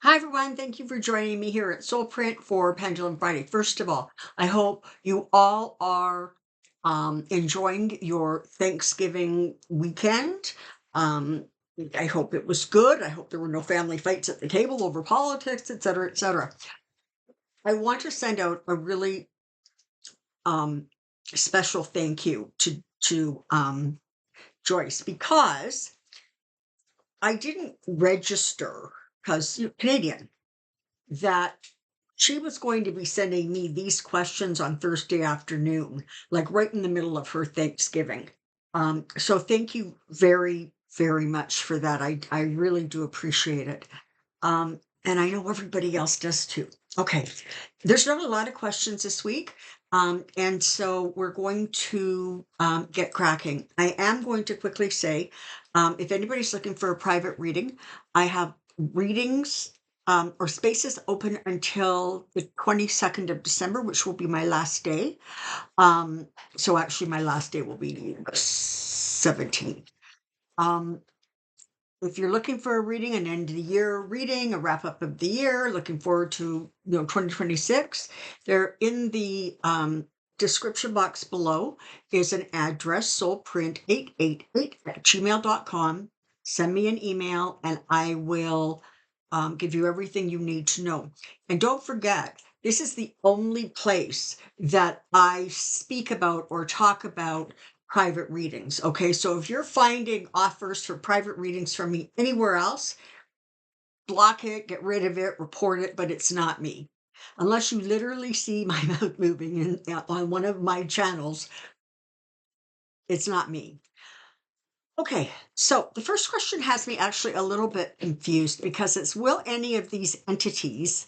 Hi, everyone. Thank you for joining me here at Soulprint for Pendulum Friday. First of all, I hope you all are enjoying your Thanksgiving weekend. Um, I hope it was good. I hope there were no family fights at the table over politics, et cetera, et cetera. I want to send out a really um, special thank you to Joyce because I didn't register because Canadian that she was going to be sending me these questions on Thursday afternoon, like right in the middle of her Thanksgiving. So thank you very, very much for that. I really do appreciate it. And I know everybody else does too. Okay, there's not a lot of questions this week. And so we're going to get cracking. I am going to quickly say if anybody's looking for a private reading, I have readings or spaces open until the 22nd of December, which will be my last day. So actually, my last day will be the 17th. If you're looking for a reading, an end of the year reading, a wrap up of the year, looking forward to 2026, there in the description box below is an address, soulprint888 at gmail.com. Send me an email and I will give you everything you need to know. And don't forget, this is the only place that I speak about or talk about private readings. Okay, so if you're finding offers for private readings from me anywhere else, block it, get rid of it, report it, but it's not me. Unless you literally see my mouth moving on one of my channels, it's not me. Okay, so the first question has me actually a little bit confused because it's, will any of these entities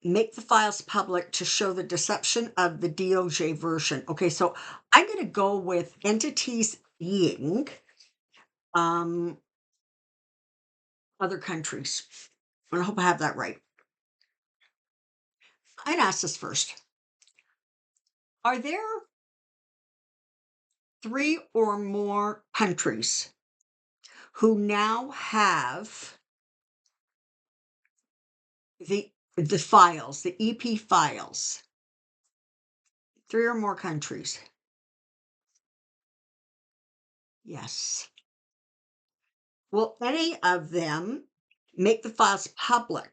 make the files public to show the deception of the DOJ version? Okay, so I'm going to go with entities being um, other countries. And I hope I have that right. I'd ask this first. Are there three or more countries who now have the files, the EP files? Three or more countries. Yes. Will any of them make the files public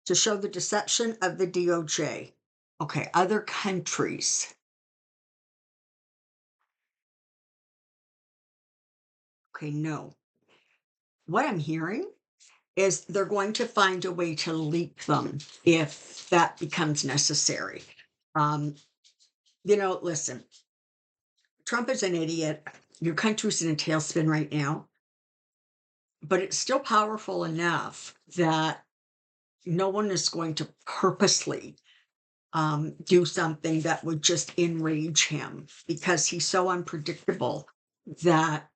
to show the deception of the DOJ? Okay, other countries. Okay, no. What I'm hearing is they're going to find a way to leak them if that becomes necessary. Um, listen, Trump is an idiot. Your country's in a tailspin right now, but it's still powerful enough that no one is going to purposely do something that would just enrage him because he's so unpredictable that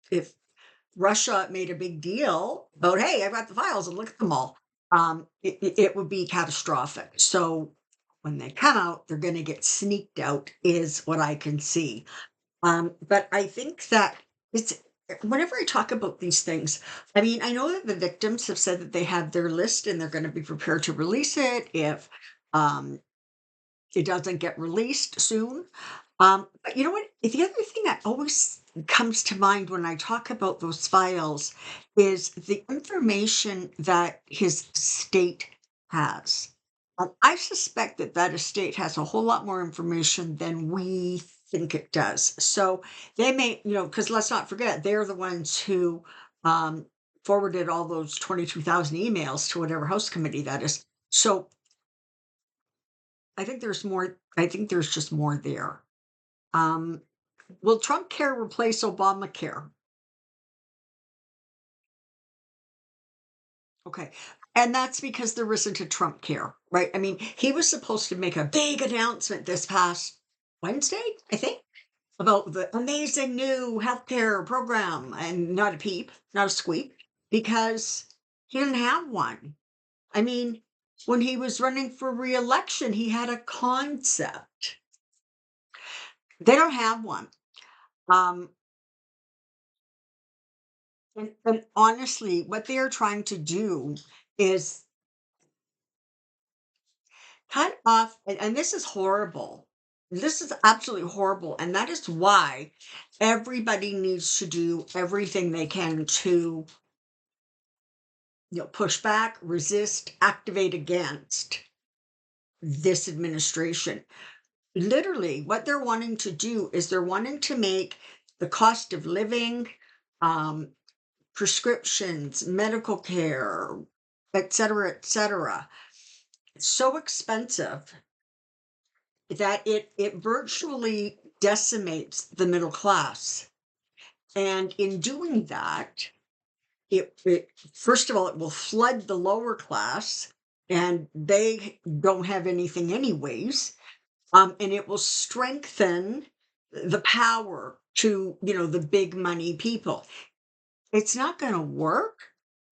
if Russia made a big deal about, hey, I've got the files and look at them all, it would be catastrophic. So when they come out, they're going to get sneaked out, is what I can see. But I think that it's whenever I talk about these things, I mean, I know that the victims have said that they have their list and they're going to be prepared to release it if um, it doesn't get released soon. But you know what? The other thing that always comes to mind when I talk about those files is the information that his state has. I suspect that that estate has a whole lot more information than we think it does. So they may, because let's not forget, they're the ones who um, forwarded all those 22,000 emails to whatever House committee that is. So I think there's more. I think there's just more there. Um, will Trump care replace Obamacare? Okay. And that's because there isn't a Trump care, right? I mean, he was supposed to make a big announcement this past Wednesday, I think, about the amazing new healthcare program, and not a peep, not a squeak, because he didn't have one. I mean, when he was running for reelection, he had a concept. They don't have one. Um, And honestly, what they are trying to do is cut off, and this is horrible. This is absolutely horrible. And that is why everybody needs to do everything they can to, push back, resist, activate against this administration. Literally, what they're wanting to do is they're wanting to make the cost of living, um, prescriptions, medical care, et cetera, so expensive that it virtually decimates the middle class. And in doing that, it first of all, it will flood the lower class, and they don't have anything anyways. And it will strengthen the power to, the big money people. It's not going to work,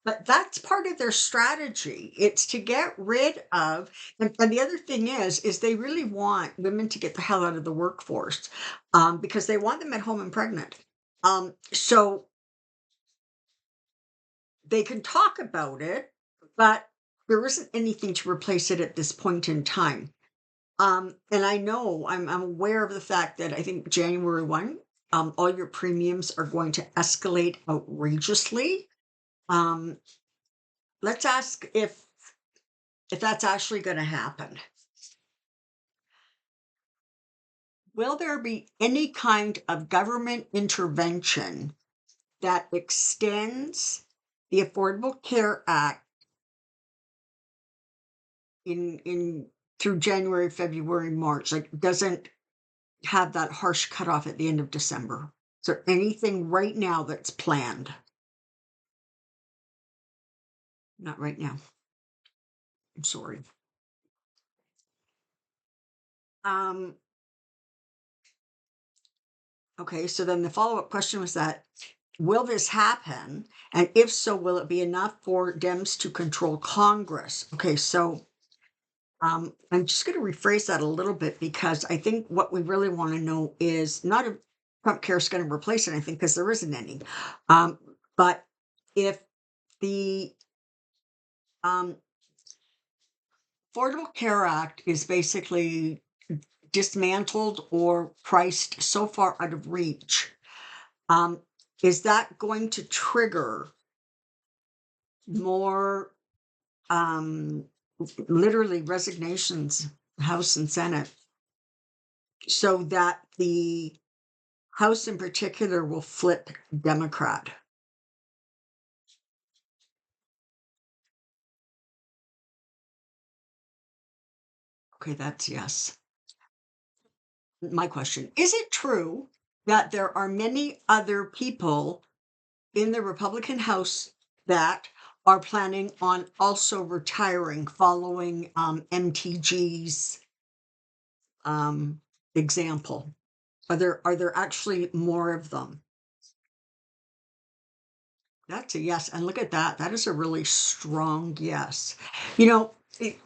but that's part of their strategy. It's to get rid of, and the other thing is they really want women to get the hell out of the workforce, because they want them at home and pregnant. So they can talk about it, but there isn't anything to replace it at this point in time. And I know I'm aware of the fact that I think January 1, all your premiums are going to escalate outrageously. Um, let's ask if that's actually going to happen. Will there be any kind of government intervention that extends the Affordable Care Act in through January, February, March? Like, doesn't have that harsh cutoff at the end of December? Is there anything right now that's planned? Not right now. I'm sorry. Um, okay, so then the follow-up question was that, will this happen? And if so, will it be enough for Dems to control Congress? Okay, so I'm just going to rephrase that a little bit, because I think what we really want to know is not if Trump care is going to replace anything, because there isn't any. But if the um, Affordable Care Act is basically dismantled or priced so far out of reach, um, is that going to trigger more, um, literally resignations, House and Senate, so that the House in particular will flip Democrat? Okay, that's yes. My question, is it true that there are many other people in the Republican House that are planning on also retiring following MTG's example? Are there actually more of them? That's a yes. And look at that. That is a really strong yes.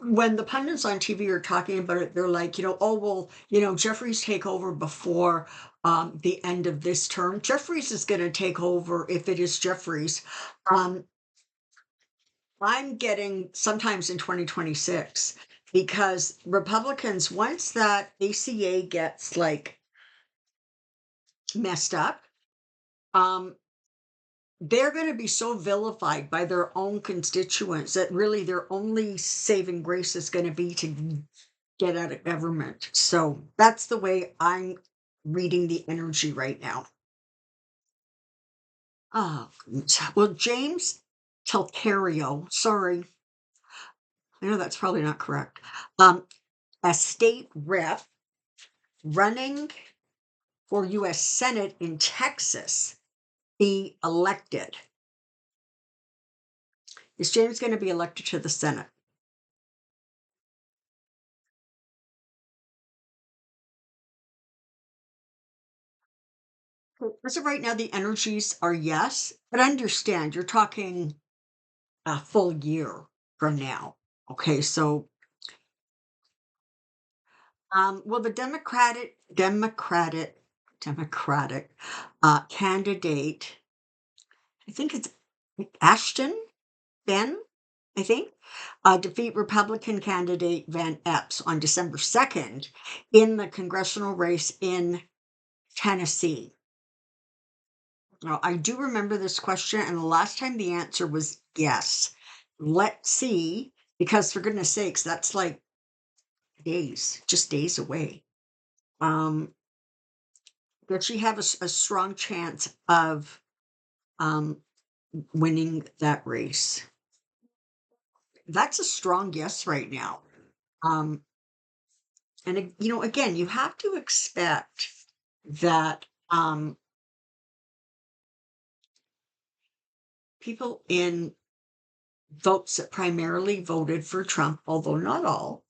When the pundits on TV are talking about it, they're like, oh, well, Jeffries take over before the end of this term. Jeffries is going to take over if it is Jeffries. Um, I'm getting sometimes in 2026, because Republicans, once that ACA gets like messed up, um, they're going to be so vilified by their own constituents that really their only saving grace is going to be to get out of government. So that's the way I'm reading the energy right now. Oh, goodness. Well, James Telcario, sorry, I know that's probably not correct. A state rep running for US Senate in Texas be elected. Is James going to be elected to the Senate? As of right now, the energies are yes, but understand you're talking a full year from now. Okay, so will the Democratic candidate I think it's Ashton Ben, I think, defeat Republican candidate Van Epps on December 2nd in the congressional race in Tennessee. Now, I do remember this question, and the last time the answer was yes. Let's see, because for goodness sakes, that's like days, just days away. Does she have a strong chance of um, winning that race? That's a strong yes right now. Um, and again, you have to expect that people in votes that primarily voted for Trump, although not all,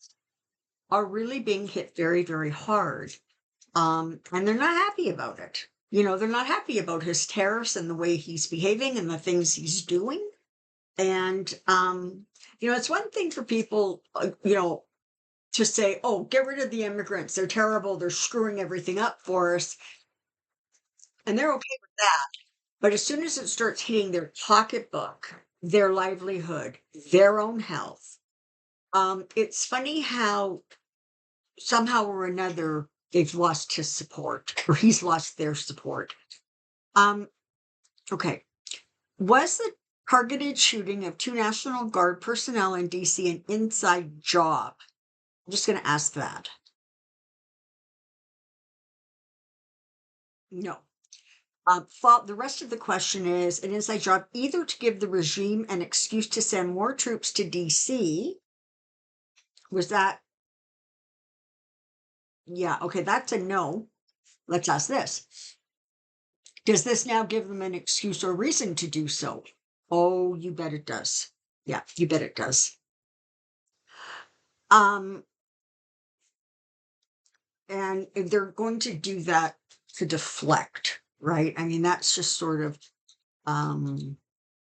are really being hit very, very hard. And they're not happy about it. They're not happy about his tariffs and the way he's behaving and the things he's doing. And, it's one thing for people, to say, oh, get rid of the immigrants. They're terrible. They're screwing everything up for us. And they're okay with that. But as soon as it starts hitting their pocketbook, their livelihood, their own health, it's funny how somehow or another they've lost his support or he's lost their support. Um, okay. Was the targeted shooting of 2 National Guard personnel in DC an inside job? I'm just going to ask that. No. The rest of the question is an inside job either to give the regime an excuse to send more troops to DC. Was that? Yeah, okay, that's a no. Let's ask this. Does this now give them an excuse or reason to do so? Oh, you bet it does. Yeah, you bet it does. Um, and if they're going to do that to deflect, right? I mean, that's just sort of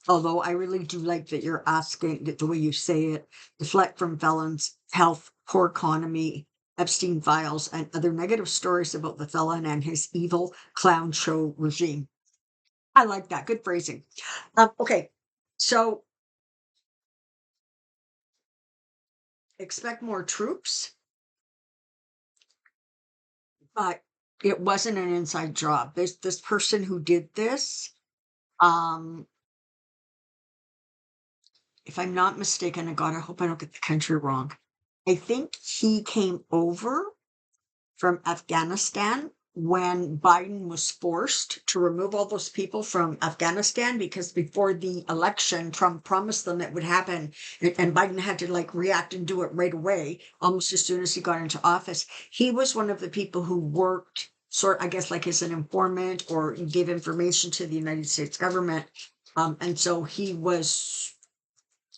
although I really do like that you're asking that the way you say it, deflect from felons, health, poor economy, Epstein files, and other negative stories about the felon and his evil clown show regime. I like that. Good phrasing. Okay. So expect more troops, but it wasn't an inside job. This person who did this, um, if I'm not mistaken, and God, I hope I don't get the country wrong. I think he came over from Afghanistan when Biden was forced to remove all those people from Afghanistan because before the election, Trump promised them it would happen. And Biden had to like react and do it right away, almost as soon as he got into office. He was one of the people who worked I guess, like as an informant or gave information to the United States government. And so he was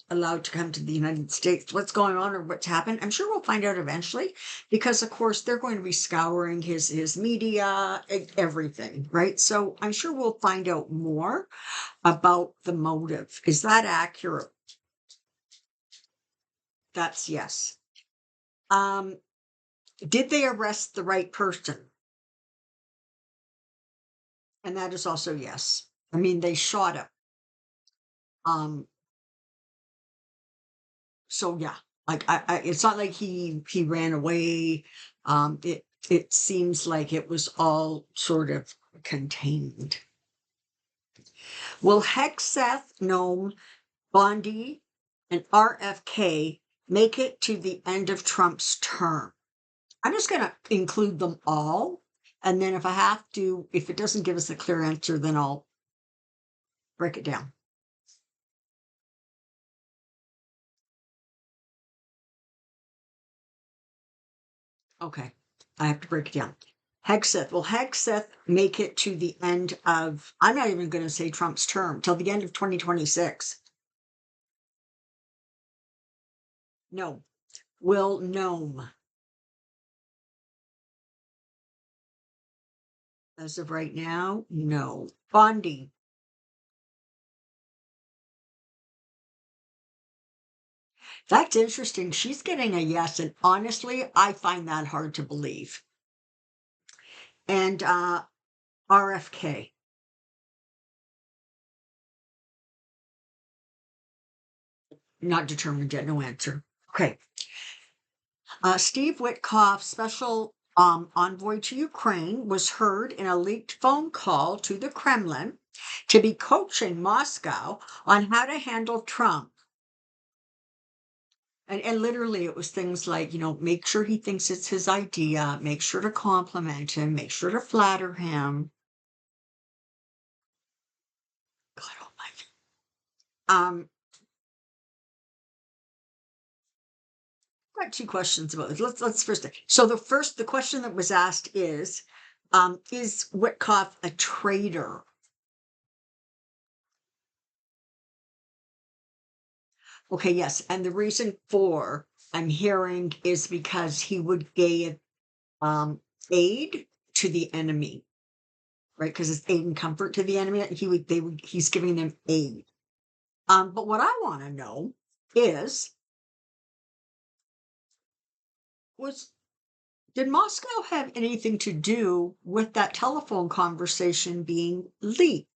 allowed to come to the United States. What's going on or what's happened? I'm sure we'll find out eventually, because of course they're going to be scouring his media, everything, right? So I'm sure we'll find out more about the motive. Is that accurate? That's yes. Um, did they arrest the right person? And that is also yes. I mean, they shot him. Um, so yeah, like it's not like he ran away. It seems like it was all sort of contained. Will Hexeth, Gnome, Bondi, and RFK make it to the end of Trump's term? I'm just going to include them all, and then if I have to, if it doesn't give us a clear answer, then I'll break it down. Okay, I have to break it down. Hexeth. Will Hexeth make it to the end of, I'm not even going to say Trump's term, till the end of 2026? No. Will Gnome? As of right now, no. Bondi? That's interesting. She's getting a yes, and honestly, I find that hard to believe. And RFK? Not determined yet, no answer. Okay. Steve Witkoff, special envoy to Ukraine, was heard in a leaked phone call to the Kremlin to be coaching Moscow on how to handle Trump. And literally, it was things like, make sure he thinks it's his idea, make sure to compliment him, make sure to flatter him. God almighty. Got two questions about this. Let's first. So the question that was asked is Witkoff a traitor? Okay, yes, and the reason for I'm hearing is because he would give aid to the enemy, right? Because it's aid and comfort to the enemy. He's giving them aid. But what I want to know is was did Moscow have anything to do with that telephone conversation being leaked?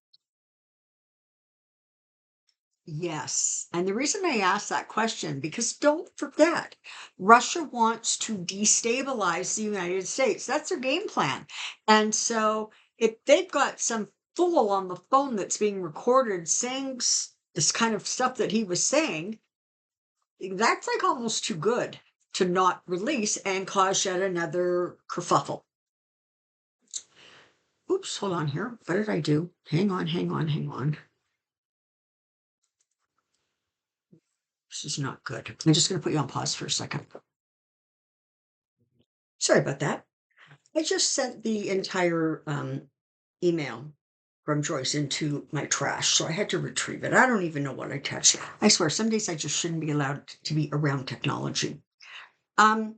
Yes. And the reason I ask that question, because don't forget, Russia wants to destabilize the United States. That's their game plan. And so if they've got some fool on the phone that's being recorded saying this kind of stuff that he was saying, that's like almost too good to not release and cause yet another kerfuffle. Oops, hold on here. What did I do? Hang on. This is not good. I'm just going to put you on pause for a second. Sorry about that. I just sent the entire email from Joyce into my trash, so I had to retrieve it. I don't even know what I touched. I swear, some days I just shouldn't be allowed to be around technology. Are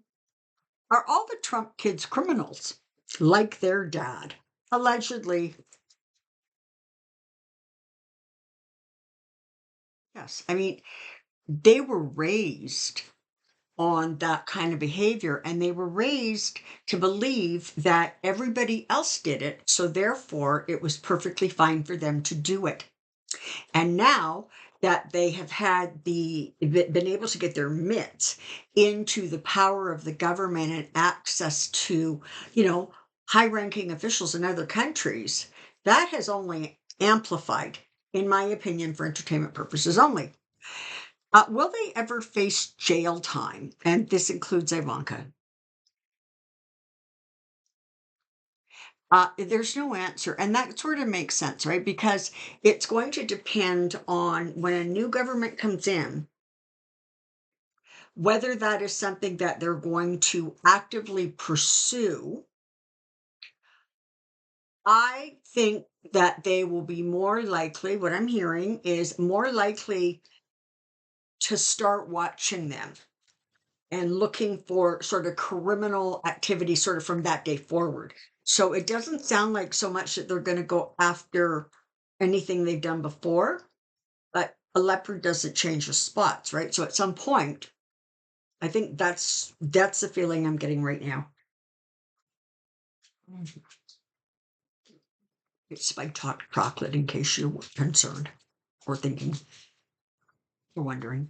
all the Trump kids criminals like their dad? Allegedly. Yes. I mean, they were raised on that kind of behavior, and they were raised to believe that everybody else did it, so therefore it was perfectly fine for them to do it. And now that they have been able to get their mitts into the power of the government and access to, high-ranking officials in other countries, that has only amplified, in my opinion, for entertainment purposes only. Will they ever face jail time? And this includes Ivanka. There's no answer. And that sort of makes sense, right? Because it's going to depend on when a new government comes in, whether that is something that they're going to actively pursue. I think that they will be more likely, what I'm hearing is more likely to start watching them and looking for sort of criminal activity sort of from that day forward. So it doesn't sound like so much that they're going to go after anything they've done before, but a leopard doesn't change the spots, right? So at some point, I think that's the feeling I'm getting right now. It's spiked hot chocolate in case you were concerned or thinking or wondering.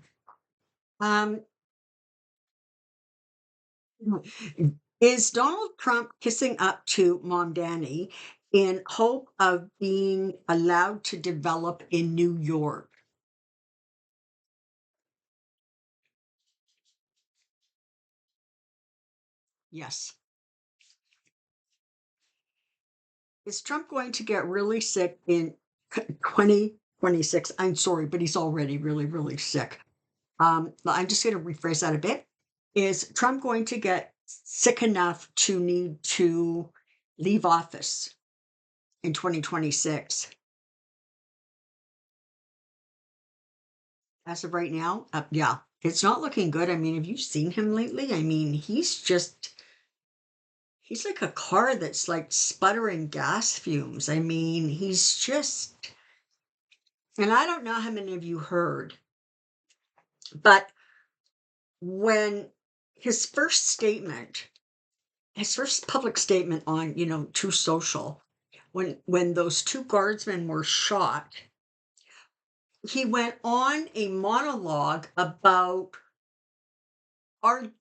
Is Donald Trump kissing up to Mom Danny in hope of being allowed to develop in New York? Yes. Is Trump going to get really sick in 2026? I'm sorry, but he's already really, really sick. I'm just going to rephrase that a bit. Is Trump going to get sick enough to need to leave office in 2026? As of right now, yeah, it's not looking good. I mean, have you seen him lately? I mean, he's like a car that's like sputtering gas fumes. I mean, and I don't know how many of you heard, but when his first statement, his first public statement on, True Social, when those two guardsmen were shot, he went on a monologue about Ar-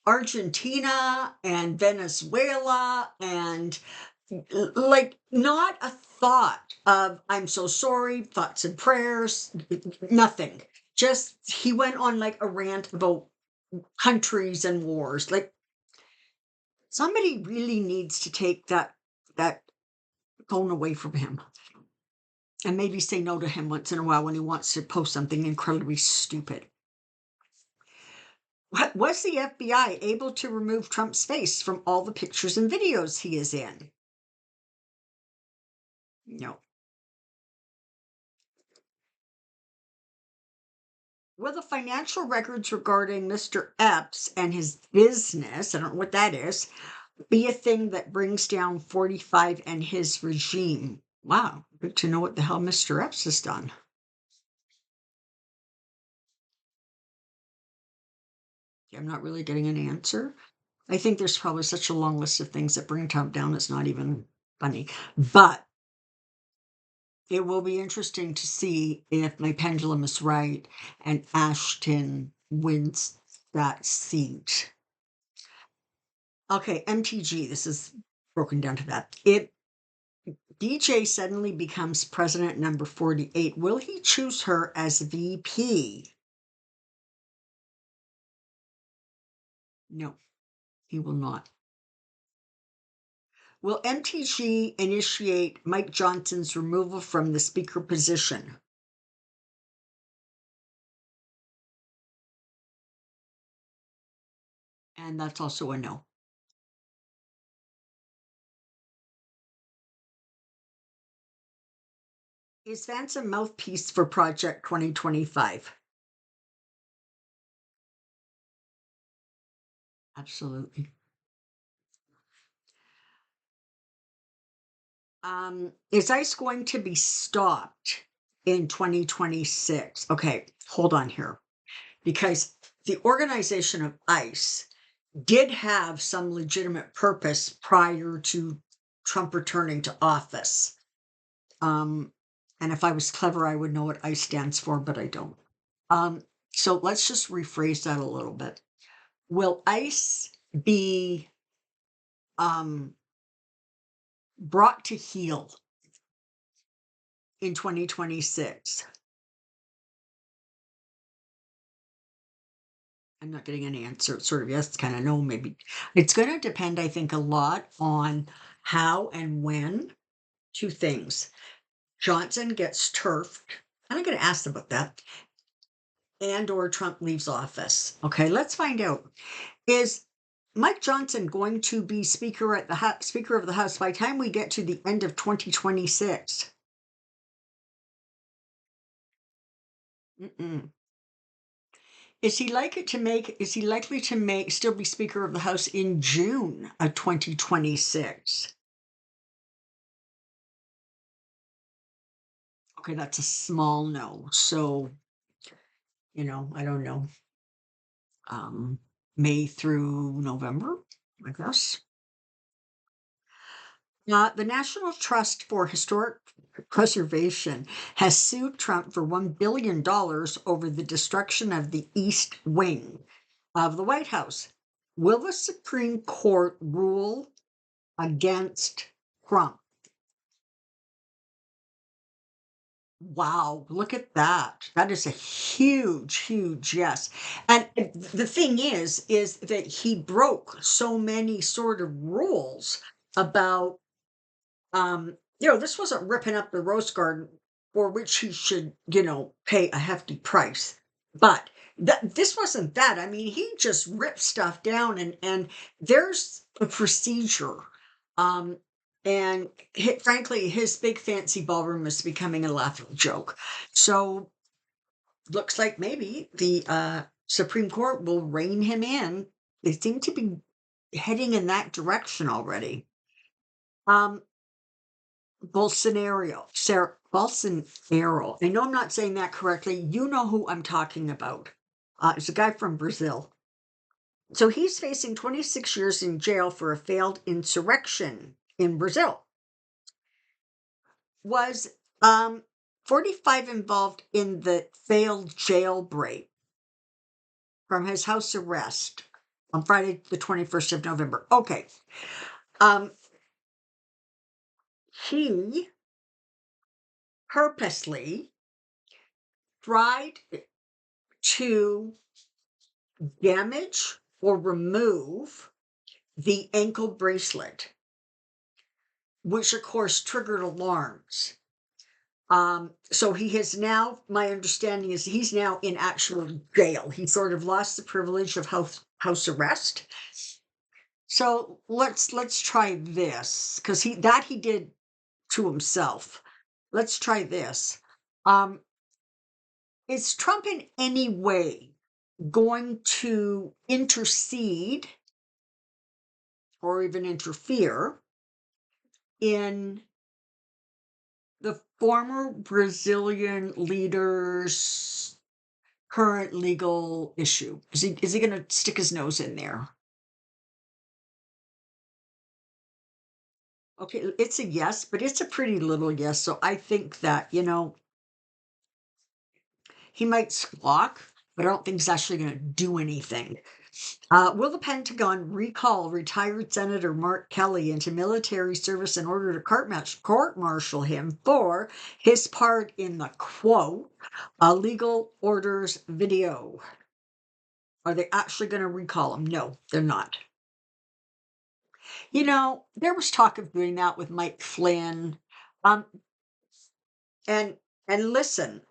Argentina and Venezuela and like not a thought of I'm so sorry, thoughts and prayers, nothing. Just he went on like a rant about countries and wars. Like somebody really needs to take that phone away from him and maybe say no to him once in a while when he wants to post something incredibly stupid. Was the FBI able to remove Trump's face from all the pictures and videos he is in? No. Will the financial records regarding Mr. Epps and his business, I don't know what that is, be a thing that brings down 45 and his regime? Wow, good to know what the hell Mr. Epps has done. I'm not really getting an answer. I think there's probably such a long list of things that bring Trump down, it's not even funny. But it will be interesting to see if my pendulum is right and Ashton wins that seat. Okay, MTG, this is broken down to that. If DJ suddenly becomes president number 48, will he choose her as VP? No, he will not. Will MTG initiate Mike Johnson's removal from the speaker position? And that's also a no. Is Vance a mouthpiece for Project 2025? Absolutely. Is ICE going to be stopped in 2026? Okay, hold on here. Because the organization of ICE did have some legitimate purpose prior to Trump returning to office. And if I was clever, I would know what ICE stands for, but I don't. So let's just rephrase that a little bit. Will ICE be brought to heel in 2026? I'm not getting an answer. It's sort of yes, kind of no, maybe. It's going to depend, I think, a lot on how and when. Two things. Johnson gets turfed. I'm going to ask about that. And or Trump leaves office. Okay, let's find out. Is Mike Johnson going to be Speaker at the Speaker of the House by the time we get to the end of 2026? Mm-mm. Is he likely to make? Is he likely to make still be Speaker of the House in June of 2026? Okay, that's a small no. So I don't know. May through November, I guess. The National Trust for Historic Preservation has sued Trump for $1 billion over the destruction of the East Wing of the White House. Will the Supreme Court rule against Trump? Wow, look at that. That is a huge, huge yes. And the thing is that he broke so many sort of rules about this wasn't ripping up the rose garden for which he should, pay a hefty price. But this wasn't that. I mean, he just ripped stuff down and there's a procedure. Um, and frankly, his big fancy ballroom is becoming a laughing joke. So looks like maybe the Supreme Court will rein him in. They seem to be heading in that direction already. Um, Bolsonaro. I know I'm not saying that correctly. You know who I'm talking about. It's a guy from Brazil. So he's facing 26 years in jail for a failed insurrection in Brazil. Was 45 involved in the failed jailbreak from his house arrest on Friday, the 21st of November. Okay. Um, he purposely tried to damage or remove the ankle bracelet, which of course triggered alarms. So he has now, my understanding is he's now in actual jail. He sort of lost the privilege of house arrest. So let's try this, because he did to himself. Let's try this. Um, is Trump in any way going to intercede or even interfere in the former Brazilian leader's current legal issue? Is he going to stick his nose in there? Okay, it's a yes, but it's a pretty little yes. So I think that, he might squawk, but I don't think he's actually going to do anything. Will the Pentagon recall retired Senator Mark Kelly into military service in order to court-martial him for his part in the quote, legal orders video? Are they actually going to recall him? No, they're not. There was talk of doing that with Mike Flynn. Um, and listen,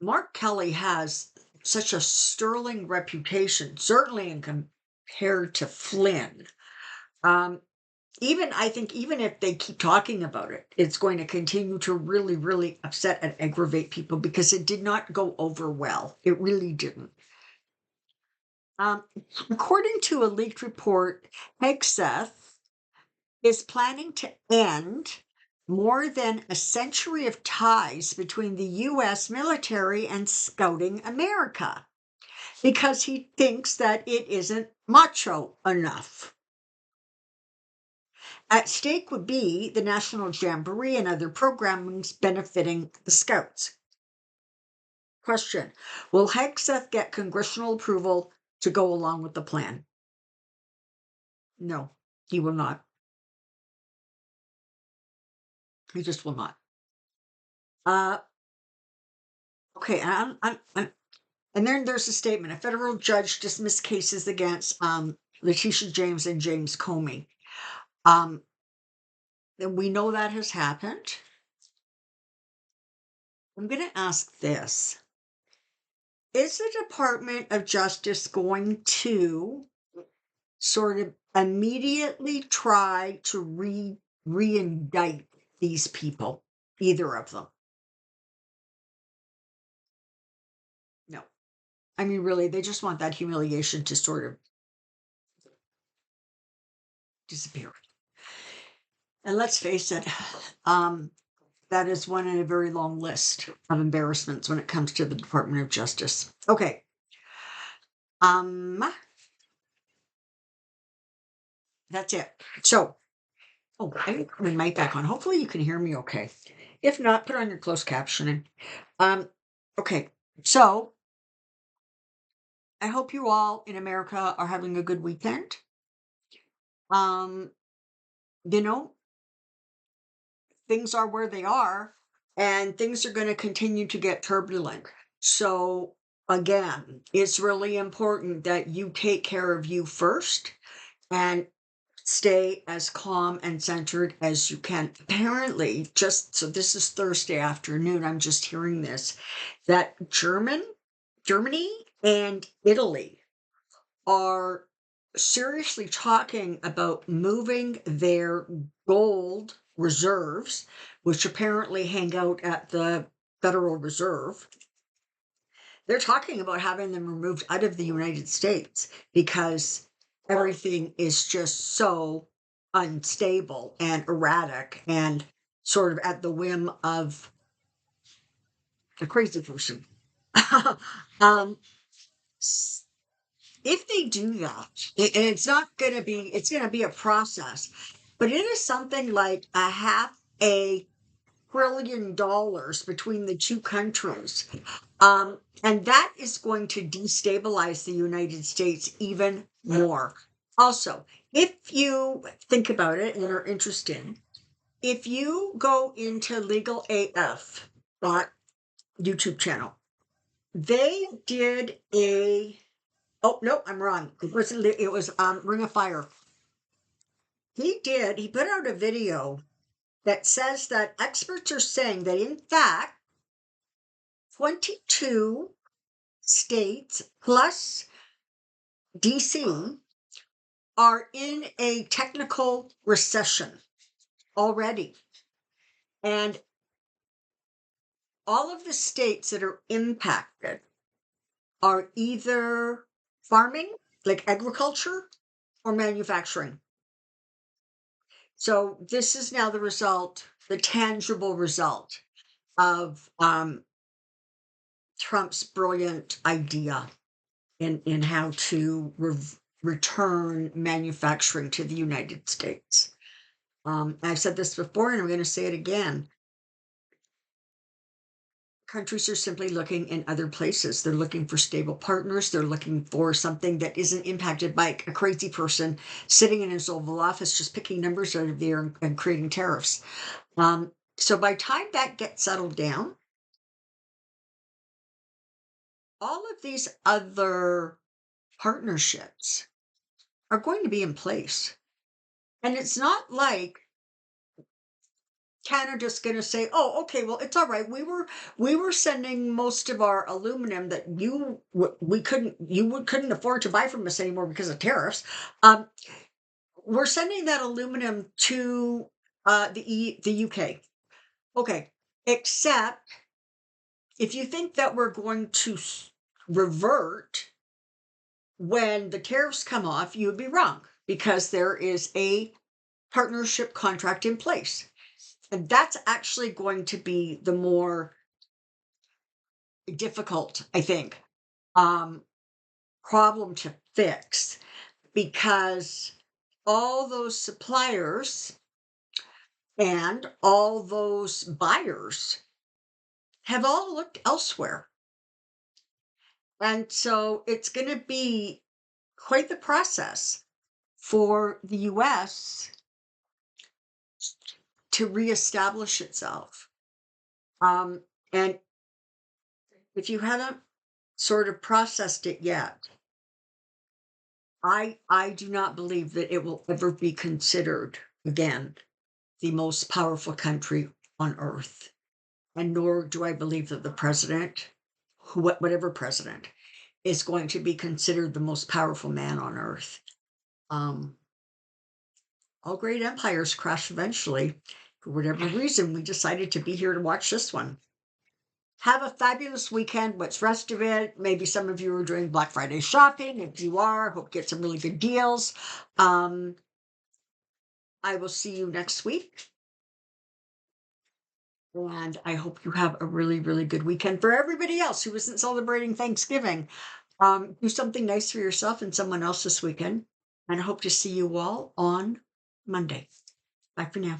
Mark Kelly has such a sterling reputation, certainly in compared to Flynn. I think even if they keep talking about it, it's going to continue to really, really upset and aggravate people because it did not go over well. It really didn't. Um, According to a leaked report, Hegseth is planning to end more than a century of ties between the US military and Scouting America because he thinks that it isn't macho enough. At stake would be the National Jamboree and other programmings benefiting the Scouts. Question: will Hegseth get congressional approval to go along with the plan? No, he will not. He just will not. Uh, okay, and then there's a statement. A federal judge dismissed cases against Letitia James and James Comey. And we know that has happened. I'm going to ask this. Is the Department of Justice going to sort of immediately try to re-indict these people, either of them? No. I mean, really, they just want that humiliation to sort of disappear. And let's face it, that is one in a very long list of embarrassments when it comes to the Department of Justice. Okay. That's it. So, I didn't put my mic back on. Hopefully you can hear me okay. If not, put on your closed captioning. Okay. So, I hope you all in America are having a good weekend. Um, you know, things are where they are, and things are going to continue to get turbulent. So, again, it's really important that you take care of you first and stay as calm and centered as you can. Apparently, just so this is Thursday afternoon, I'm just hearing this, that Germany and Italy are seriously talking about moving their gold reserves, which apparently hang out at the Federal Reserve. They're talking about having them removed out of the United States because everything is just so unstable and erratic and sort of at the whim of a crazy person. um, if they do that, and it's going to be a process, but it is something like a half a trillion between the two countries. And that is going to destabilize the United States even more. Also, if you think about it and are interested, if you go into Legal AF YouTube channel, they did a oh no, I'm wrong. It was Ring of Fire. He put out a video that says that experts are saying that in fact 22 states plus DC are in a technical recession already. And all of the states that are impacted are either farming, like agriculture, or manufacturing. So this is now the result, the tangible result of Trump's brilliant idea in how to return manufacturing to the United States. I've said this before, and I'm going to say it again. Countries are simply looking in other places. They're looking for stable partners. They're looking for something that isn't impacted by a crazy person sitting in his Oval Office just picking numbers out of the air and creating tariffs. So by the time that gets settled down, all of these other partnerships are going to be in place. And it's not like Canada's going to say, "Oh, okay, well, it's all right. We were sending most of our aluminum that we couldn't afford to buy from us anymore because of tariffs. We're sending that aluminum to the UK. Okay, except if you think that we're going to revert when the tariffs come off, you would be wrong because there is a partnership contract in place." And that's actually going to be the more difficult, I think, problem to fix because all those suppliers and all those buyers have all looked elsewhere. And so it's going to be quite the process for the US to reestablish itself. And if you haven't sort of processed it yet, I do not believe that it will ever be considered again the most powerful country on earth. And nor do I believe that the president, whatever president, is going to be considered the most powerful man on earth. All great empires crash eventually. For whatever reason, we decided to be here to watch this one. Have a fabulous weekend. What's rest of it? Maybe some of you are doing Black Friday shopping. If you are, hope you get some really good deals. I will see you next week. And I hope you have a really, really good weekend. For everybody else who isn't celebrating Thanksgiving, do something nice for yourself and someone else this weekend. And I hope to see you all on Monday. Bye for now.